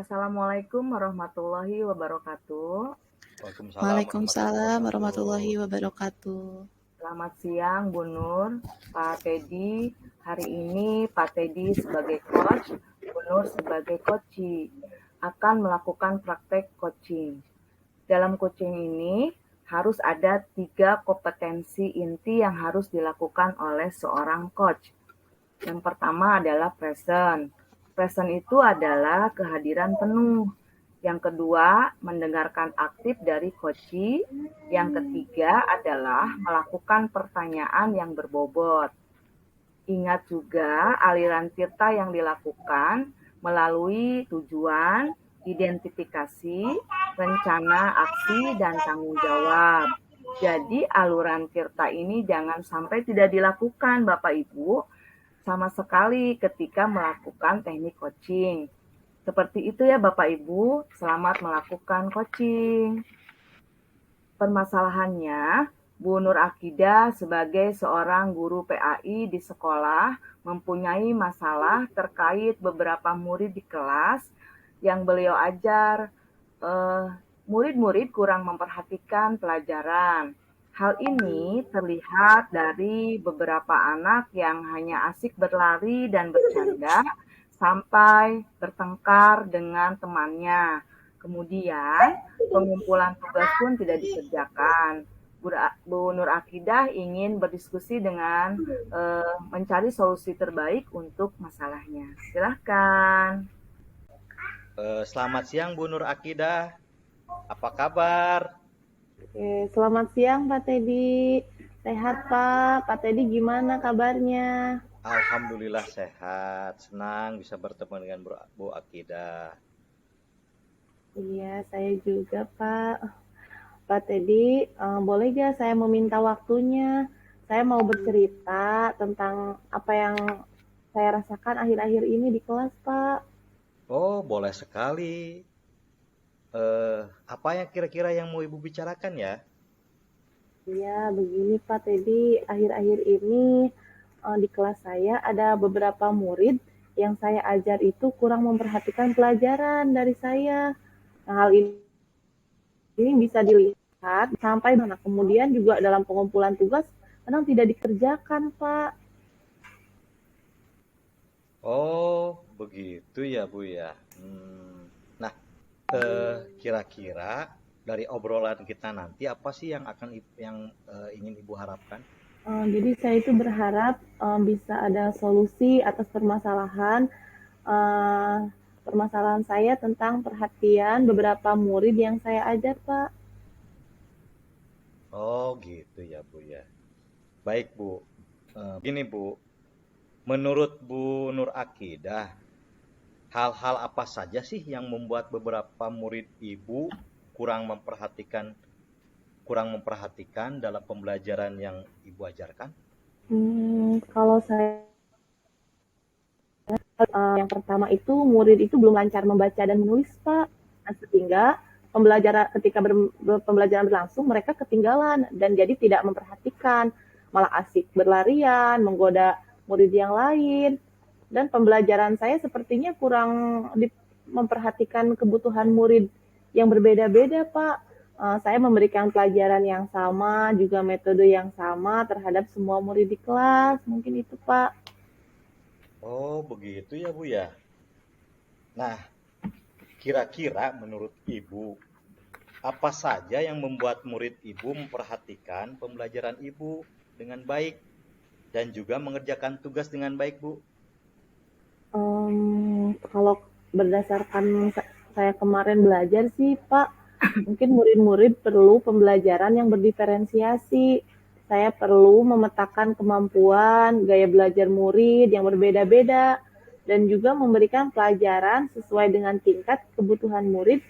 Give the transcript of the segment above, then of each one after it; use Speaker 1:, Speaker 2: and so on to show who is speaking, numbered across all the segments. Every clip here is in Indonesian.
Speaker 1: Assalamualaikum warahmatullahi wabarakatuh.
Speaker 2: Waalaikumsalam warahmatullahi
Speaker 3: Waalaikumsalam
Speaker 2: wabarakatuh.
Speaker 3: warahmatullahi wabarakatuh.
Speaker 1: Selamat siang, Bu Nur, Pak Teddy. Hari ini Pak Teddy sebagai coach, Bu Nur sebagai coachee akan melakukan praktek coaching. Dalam coaching ini harus ada 3 kompetensi inti yang harus dilakukan oleh seorang coach. Yang pertama adalah present. Present itu adalah kehadiran penuh. Yang kedua, mendengarkan aktif dari coachee. Yang ketiga adalah melakukan pertanyaan yang berbobot. Ingat juga aliran tirta yang dilakukan melalui tujuan, identifikasi, rencana aksi, dan tanggung jawab. Jadi aluran tirta ini jangan sampai tidak dilakukan Bapak Ibu sama sekali ketika melakukan teknik coaching. Seperti itu ya Bapak Ibu, selamat melakukan coaching. Permasalahannya, Bu Nur Akidah sebagai seorang guru PAI di sekolah mempunyai masalah terkait beberapa murid di kelas yang beliau ajar. Murid-murid kurang memperhatikan pelajaran. Hal ini terlihat dari beberapa anak yang hanya asik berlari dan bercanda sampai bertengkar dengan temannya. Kemudian, pengumpulan tugas pun tidak dikerjakan. Bu Nur Akidah ingin berdiskusi dengan mencari solusi terbaik untuk masalahnya. Silahkan.
Speaker 2: Selamat siang Bu Nur Akidah. Apa kabar?
Speaker 4: Selamat siang Pak Teddy. Sehat Pak. Pak Teddy gimana kabarnya?
Speaker 2: Alhamdulillah sehat. Senang bisa bertemu dengan Bu Akidah.
Speaker 4: Iya, saya juga Pak. Pak Teddy, boleh gak saya meminta waktunya? Saya mau bercerita tentang apa yang saya rasakan akhir-akhir ini di kelas Pak.
Speaker 2: Oh, boleh sekali. Apa yang kira-kira yang mau Ibu bicarakan ya?
Speaker 4: Iya, begini Pak Teddy, akhir-akhir ini di kelas saya ada beberapa murid yang saya ajar itu kurang memperhatikan pelajaran dari saya. Nah, hal ini bisa dilihat sampai mana. Kemudian juga dalam pengumpulan tugas kadang tidak dikerjakan, Pak.
Speaker 2: Oh, begitu ya Bu ya. Nah, kira-kira dari obrolan kita nanti apa sih yang ingin Ibu harapkan?
Speaker 4: Jadi saya itu berharap bisa ada solusi atas permasalahan saya tentang perhatian beberapa murid yang saya ajar, Pak.
Speaker 2: Oh, gitu ya Bu ya. Baik Bu. Gini Bu, menurut Bu Nur Akidah, hal-hal apa saja sih yang membuat beberapa murid Ibu kurang memperhatikan dalam pembelajaran yang Ibu ajarkan?
Speaker 4: Kalau saya yang pertama itu murid itu belum lancar membaca dan menulis, Pak. Nah, sehingga pembelajaran berlangsung mereka ketinggalan dan jadi tidak memperhatikan, malah asik berlarian, menggoda murid yang lain. Dan pembelajaran saya sepertinya kurang memperhatikan kebutuhan murid yang berbeda-beda, Pak. Saya memberikan pelajaran yang sama, juga metode yang sama terhadap semua murid di kelas. Mungkin itu, Pak.
Speaker 2: Oh, begitu ya Bu ya. Nah, kira-kira menurut Ibu, apa saja yang membuat murid Ibu memperhatikan pembelajaran Ibu dengan baik dan juga mengerjakan tugas dengan baik, Bu?
Speaker 4: Kalau berdasarkan saya kemarin belajar sih, Pak, mungkin murid-murid perlu pembelajaran yang berdiferensiasi. Saya perlu memetakan kemampuan, gaya belajar murid yang berbeda-beda, dan juga memberikan pelajaran sesuai dengan tingkat kebutuhan murid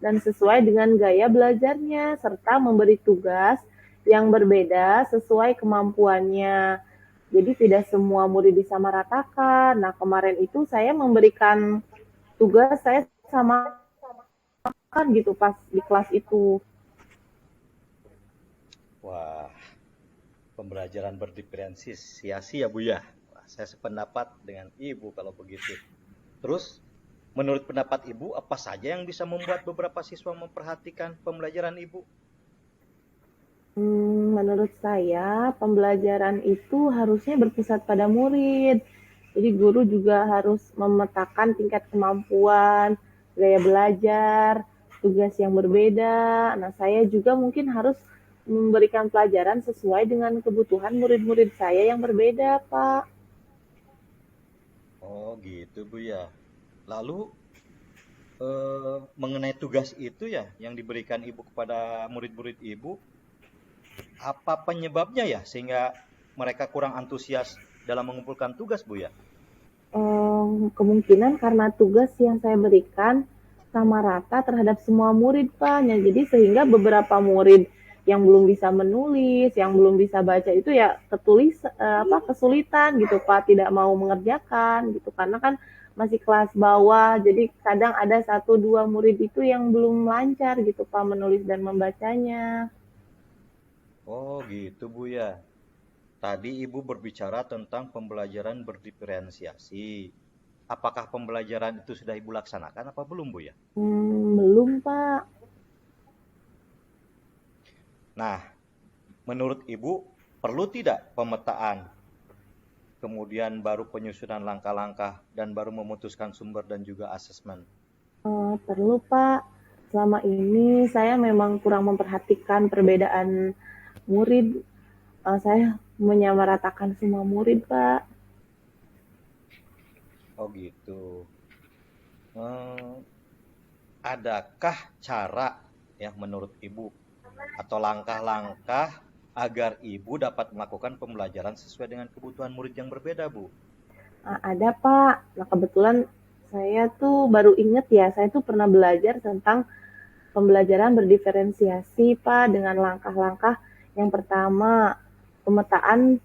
Speaker 4: dan sesuai dengan gaya belajarnya, serta memberi tugas yang berbeda sesuai kemampuannya. Jadi tidak semua murid disamaratakan. Nah, kemarin itu saya memberikan tugas saya samakan gitu pas di kelas itu.
Speaker 2: Wah, pembelajaran berdiferensiasi ya Bu ya. Wah, saya sependapat dengan Ibu kalau begitu. Terus, Menurut pendapat Ibu, apa saja yang bisa membuat beberapa siswa memperhatikan pembelajaran Ibu?
Speaker 4: Menurut saya, pembelajaran itu harusnya berpusat pada murid. Jadi guru juga harus memetakan tingkat kemampuan, gaya belajar, tugas yang berbeda. Nah, saya juga mungkin harus memberikan pelajaran sesuai dengan kebutuhan murid-murid saya yang berbeda, Pak.
Speaker 2: Oh gitu Bu ya. Lalu mengenai tugas itu ya yang diberikan Ibu kepada murid-murid Ibu, apa penyebabnya ya sehingga mereka kurang antusias dalam mengumpulkan tugas Bu ya?
Speaker 4: Kemungkinan karena tugas yang saya berikan sama rata terhadap semua murid, Pak. Nah, jadi sehingga beberapa murid yang belum bisa menulis, yang belum bisa baca itu ya kesulitan gitu, Pak, tidak mau mengerjakan gitu karena kan masih kelas bawah. Jadi kadang ada satu dua murid itu yang belum lancar gitu, Pak, menulis dan membacanya.
Speaker 2: Oh gitu Bu ya. Tadi Ibu berbicara tentang pembelajaran berdiferensiasi. Apakah pembelajaran itu sudah Ibu laksanakan apa belum Bu ya?
Speaker 4: Belum, Pak.
Speaker 2: Nah, menurut Ibu perlu tidak pemetaan, kemudian baru penyusunan langkah-langkah dan baru memutuskan sumber dan juga asesmen?
Speaker 4: Perlu, Pak. Selama ini saya memang kurang memperhatikan perbedaan murid. Saya menyamaratakan semua murid, Pak.
Speaker 2: Oh gitu. Eh, adakah cara ya menurut Ibu atau langkah-langkah agar Ibu dapat melakukan pembelajaran sesuai dengan kebutuhan murid yang berbeda, Bu?
Speaker 4: Ada, Pak. Nah, kebetulan saya tuh baru inget ya, saya tuh pernah belajar tentang pembelajaran berdiferensiasi, Pak, dengan langkah-langkah. Yang pertama, pemetaan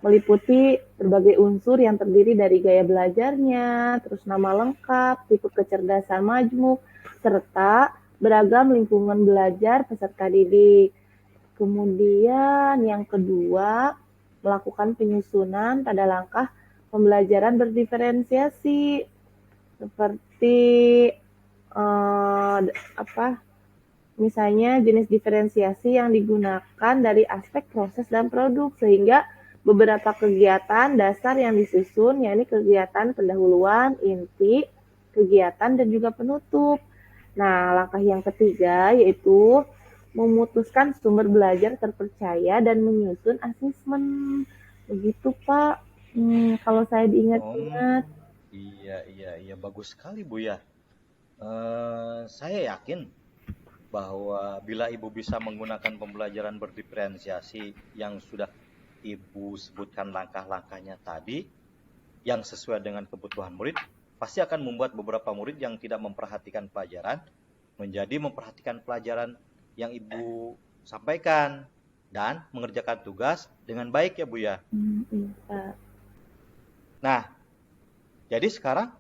Speaker 4: meliputi berbagai unsur yang terdiri dari gaya belajarnya, terus nama lengkap, tipe kecerdasan majmuk, serta beragam lingkungan belajar peserta didik. Kemudian yang kedua, melakukan penyusunan pada langkah pembelajaran berdiferensiasi seperti eh, apa misalnya jenis diferensiasi yang digunakan dari aspek proses dan produk sehingga beberapa kegiatan dasar yang disusun yakni kegiatan pendahuluan, inti, kegiatan dan juga penutup. Nah, langkah yang ketiga yaitu memutuskan sumber belajar terpercaya dan menyusun asesmen. Begitu, Pak. Kalau saya
Speaker 2: Oh,
Speaker 4: diingat-ingat.
Speaker 2: iya, bagus sekali Bu ya. Saya yakin bahwa bila Ibu bisa menggunakan pembelajaran berdiferensiasi yang sudah Ibu sebutkan langkah-langkahnya tadi, yang sesuai dengan kebutuhan murid, pasti akan membuat beberapa murid yang tidak memperhatikan pelajaran menjadi memperhatikan pelajaran yang Ibu sampaikan dan mengerjakan tugas dengan baik ya Bu ya.
Speaker 4: Iya, Pak.
Speaker 2: Nah, jadi sekarang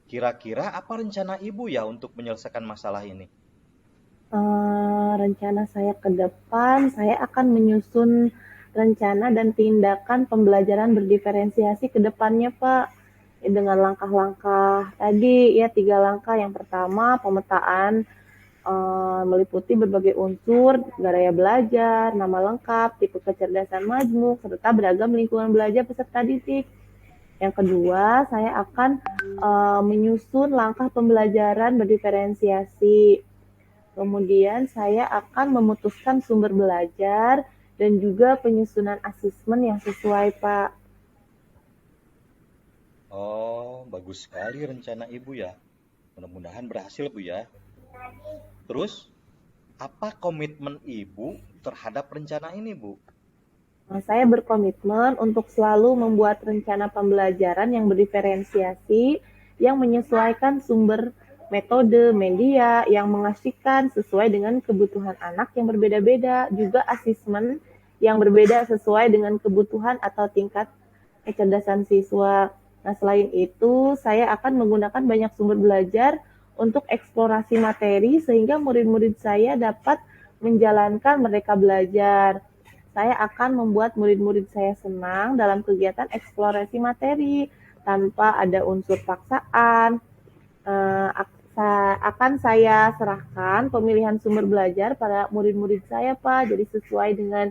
Speaker 2: kira-kira apa rencana Ibu ya untuk menyelesaikan masalah ini?
Speaker 4: Rencana saya ke depan, saya akan menyusun rencana dan tindakan pembelajaran berdiferensiasi ke depannya, Pak. Dengan langkah-langkah tadi, ya 3 langkah. Yang pertama, pemetaan meliputi berbagai unsur, gaya belajar, nama lengkap, tipe kecerdasan majmuk, serta beragam lingkungan belajar peserta didik. Yang kedua, saya akan menyusun langkah pembelajaran berdiferensiasi. Kemudian saya akan memutuskan sumber belajar dan juga penyusunan asesmen yang sesuai, Pak.
Speaker 2: Oh, bagus sekali rencana Ibu ya. Mudah-mudahan berhasil Bu ya. Terus, apa komitmen Ibu terhadap rencana ini Bu?
Speaker 4: Nah, saya berkomitmen untuk selalu membuat rencana pembelajaran yang berdiferensiasi, yang menyesuaikan sumber metode media, yang mengasihkan sesuai dengan kebutuhan anak yang berbeda-beda, juga asesmen yang berbeda sesuai dengan kebutuhan atau tingkat kecerdasan siswa. Nah, selain itu, saya akan menggunakan banyak sumber belajar untuk eksplorasi materi sehingga murid-murid saya dapat menjalankan mereka belajar. Saya akan membuat murid-murid saya senang dalam kegiatan eksplorasi materi. tanpa ada unsur paksaan. Akan saya serahkan pemilihan sumber belajar pada murid-murid saya, Pak. Jadi sesuai dengan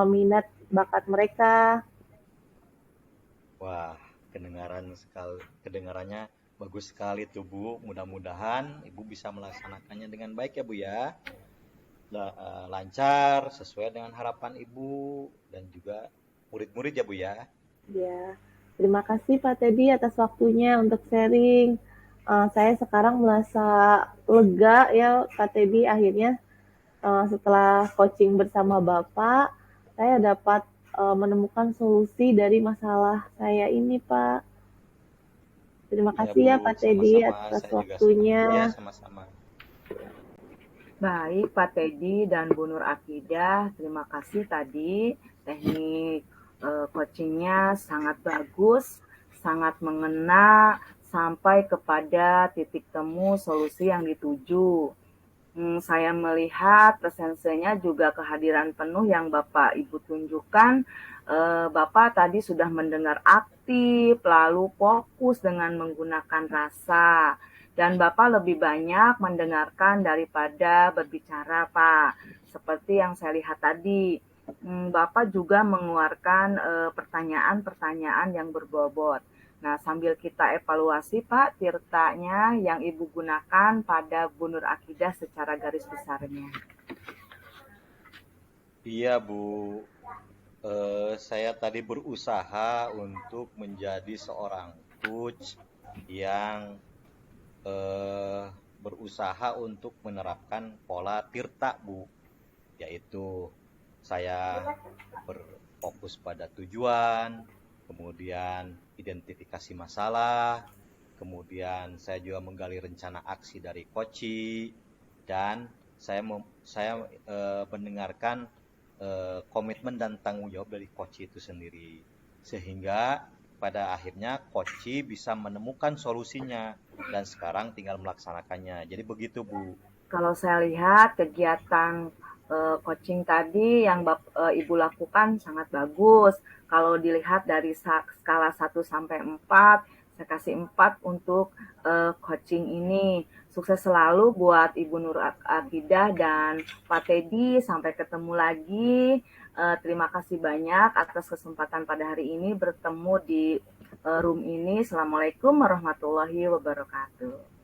Speaker 4: minat bakat mereka.
Speaker 2: Wah, kedengarannya bagus sekali tuh Bu. Mudah-mudahan Ibu bisa melaksanakannya dengan baik ya Bu ya. Lancar sesuai dengan harapan Ibu dan juga murid-murid ya Bu ya.
Speaker 4: Ya, terima kasih Pak Teddy atas waktunya untuk sharing. Saya sekarang merasa lega ya Pak Teddy, akhirnya setelah coaching bersama Bapak, saya dapat menemukan solusi dari masalah saya ini Pak. Terima
Speaker 2: Iya
Speaker 4: kasih
Speaker 2: Bu,
Speaker 4: ya Pak Teddy
Speaker 2: sama-sama.
Speaker 4: atas
Speaker 2: Saya juga senang. Iya,
Speaker 4: waktunya.
Speaker 2: sama-sama.
Speaker 1: Baik, Pak Teddy dan Bu Nur Akidah, terima kasih tadi. Teknik coachingnya sangat bagus, sangat mengena sampai kepada titik temu solusi yang dituju. Saya melihat presensinya juga kehadiran penuh yang Bapak Ibu tunjukkan. Bapak tadi sudah mendengar aktif, lalu fokus dengan menggunakan rasa. Dan Bapak lebih banyak mendengarkan daripada berbicara, Pak. Seperti yang saya lihat tadi. Bapak juga mengeluarkan pertanyaan-pertanyaan yang berbobot. Nah, sambil kita evaluasi, Pak, tirtanya yang Ibu gunakan pada Bu Nur Akidah secara garis besarnya.
Speaker 2: Iya Bu, saya tadi berusaha untuk menjadi seorang coach yang eh, berusaha untuk menerapkan pola tirta Bu, yaitu saya berfokus pada tujuan, kemudian identifikasi masalah, kemudian saya juga menggali rencana aksi dari Koci, dan saya mendengarkan komitmen dan tanggung jawab dari Koci itu sendiri, sehingga pada akhirnya Koci bisa menemukan solusinya dan sekarang tinggal melaksanakannya. Jadi begitu Bu.
Speaker 1: Kalau saya lihat kegiatan coaching tadi yang Ibu lakukan sangat bagus. Kalau dilihat dari skala 1 sampai 4, saya kasih 4 untuk coaching ini. Sukses selalu buat Ibu Nur Akidah dan Pak Teddy. Sampai ketemu lagi. Terima kasih banyak atas kesempatan pada hari ini bertemu di room ini. Assalamualaikum warahmatullahi wabarakatuh.